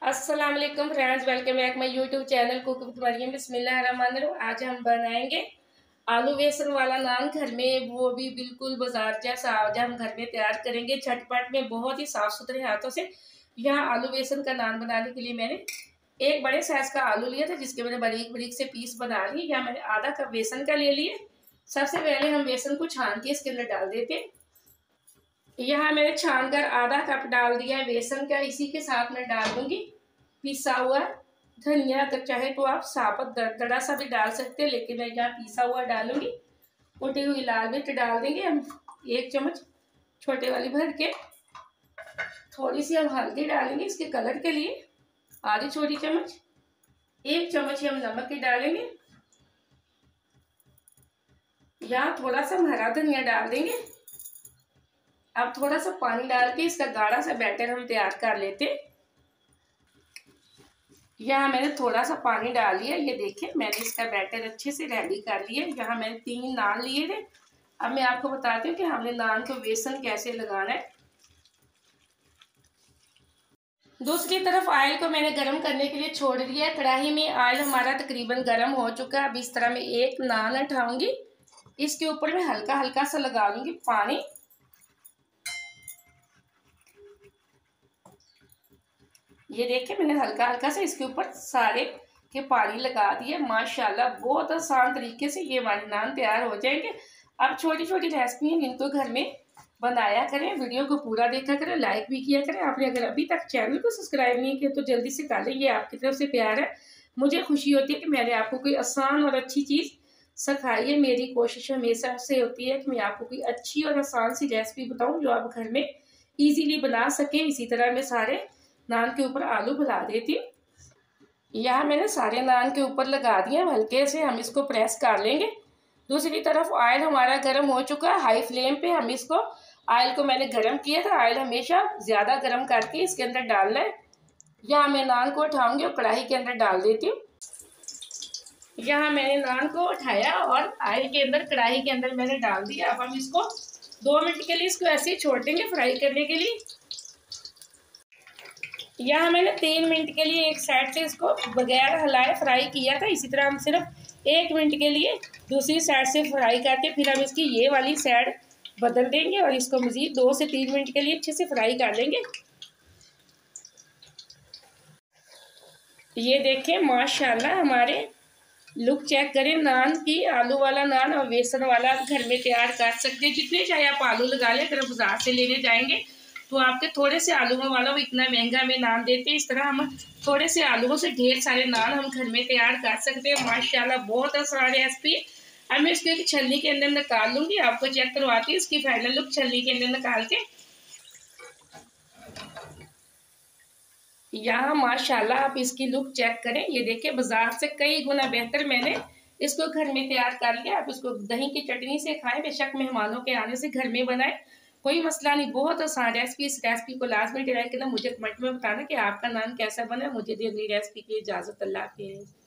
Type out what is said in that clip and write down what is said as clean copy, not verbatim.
अस्सलाम वालेकुम friends, welcome back my YouTube channel cook with Mariam. बिस्मिल्लाहिर्रहमानिर्रहीम। आज हम बनाएंगे आलू बेसन वाला नान घर में, वो भी बिल्कुल बाजार जैसा। आज हम घर में तैयार करेंगे झटपट में, बहुत ही साफ सुथरे हाथों से। यहाँ आलू बेसन का नान बनाने के लिए मैंने एक बड़े साइज का आलू लिया था, जिसके मैंने बारीक बारीक से पीस बना लिए। यहाँ मैंने आधा कप बेसन का ले लिए। सबसे पहले हम बेसन को छान के इसके अंदर डाल देते हैं। यहाँ मैंने छान कर आधा कप डाल दिया है बेसन का। इसी के साथ मैं डाल दूंगी पिसा हुआ धनिया। अगर चाहे तो आप साबुत दरदरा सा भी डाल सकते हैं, लेकिन मैं यहाँ पिसा हुआ डालूंगी। कुटी हुई लाल मिर्च डाल देंगे हम 1 चम्मच छोटे वाली भर के। थोड़ी सी हम हल्दी डालेंगे इसके कलर के लिए, आधी छोटी चम्मच। 1 चम्मच ही हम नमक की डालेंगे। यहाँ थोड़ा सा हम हरा धनिया डाल देंगे। अब थोड़ा सा पानी डाल के इसका गाढ़ा सा बैटर हम तैयार कर लेते हैं। यहाँ मैंने थोड़ा सा पानी डाल लिया। ये देखिए, मैंने इसका बैटर अच्छे से रेडी कर लिया। यहाँ मैंने 3 नान लिए थे। अब मैं आपको बताती हूँ कि हमने नान को बेसन कैसे लगाना है। दूसरी तरफ ऑयल को मैंने गरम करने के लिए छोड़ दिया है। कढ़ाई में ऑयल हमारा तकरीबन गरम हो चुका है। अब इस तरह मैं एक नान उठाऊंगी, इसके ऊपर मैं हल्का हल्का सा लगा लूंगी पानी। ये देखिए, मैंने हल्का हल्का से इसके ऊपर सारे के पानी लगा दिए। माशाल्लाह बहुत आसान तरीके से ये हमारे नान तैयार हो जाएंगे। अब छोटी छोटी रेसिपी हैं, इनको घर में बनाया करें। वीडियो को पूरा देखा करें, लाइक भी किया करें। आपने अगर अभी तक चैनल को सब्सक्राइब नहीं किया तो जल्दी से कर लें। ये आपकी तरफ से प्यार है। मुझे खुशी होती है कि मैंने आपको कोई आसान और अच्छी चीज़ सिखाई है। मेरी कोशिश हमेशा से होती है कि मैं आपको कोई अच्छी और आसान सी रेसिपी बताऊँ जो आप घर में ईजीली बना सकें। इसी तरह मैं सारे नान के ऊपर आलू भुला देती हूँ। यहाँ मैंने सारे नान के ऊपर लगा दिए। हल्के से हम इसको प्रेस कर लेंगे। दूसरी तरफ ऑयल हमारा गर्म हो चुका है। हाई फ्लेम पे हम इसको, ऑयल को मैंने गर्म किया था। ऑयल हमेशा ज़्यादा गर्म करके इसके अंदर डालना है। यहाँ मैं नान को उठाऊंगी और कढ़ाई के अंदर डाल देती हूँ। यहाँ मैंने नान को उठाया और ऑयल के अंदर, कढ़ाई के अंदर मैंने डाल दिया। अब हम इसको 2 मिनट के लिए इसको ऐसे ही छोड़ देंगे फ्राई करने के लिए। यहाँ मैंने 3 मिनट के लिए एक साइड से इसको बगैर हिलाए फ्राई किया था। इसी तरह हम सिर्फ 1 मिनट के लिए दूसरी साइड से फ्राई करके फिर हम इसकी ये वाली साइड बदल देंगे और इसको मज़ीद 2 से 3 मिनट के लिए अच्छे से फ्राई कर लेंगे। ये देखें, माशाल्लाह हमारे लुक चेक करें नान की। आलू वाला नान और बेसन वाला घर में तैयार कर सकते हैं। जितने चाहे आप आलू लगा लें। अगर बाजार से लेने जाएंगे तो आपके थोड़े से आलूओं वाला वो इतना महंगा में नान देते हैं। इस तरह हम थोड़े से आलूओं से ढेर सारे नान हम घर में तैयार कर सकते हैं। माशाल्लाह बहुत आसान रेसिपी है। अब मैं इसको एक छलनी के अंदर निकाल लूँगी। आपको चेक करवाती हूँ इसकी फाइनल लुक छलनी के अंदर निकाल के। यहाँ माशाल्लाह आप इसकी लुक चेक करें। ये देखिए, बाजार से कई गुना बेहतर मैंने इसको घर में तैयार कर लिया। आप इसको दही की चटनी से खाएं, बेशक मेहमानों के आने से घर में बनाएं, कोई मसला नहीं। बहुत आसान रेसिपी। इस रेसिपी को लाजमी ट्राई करना। मुझे कमेंट में बताना कि आपका नान कैसा बना। मुझे दी अगली रेसिपी की इजाज़त। अल्लाह हाफ़िज़।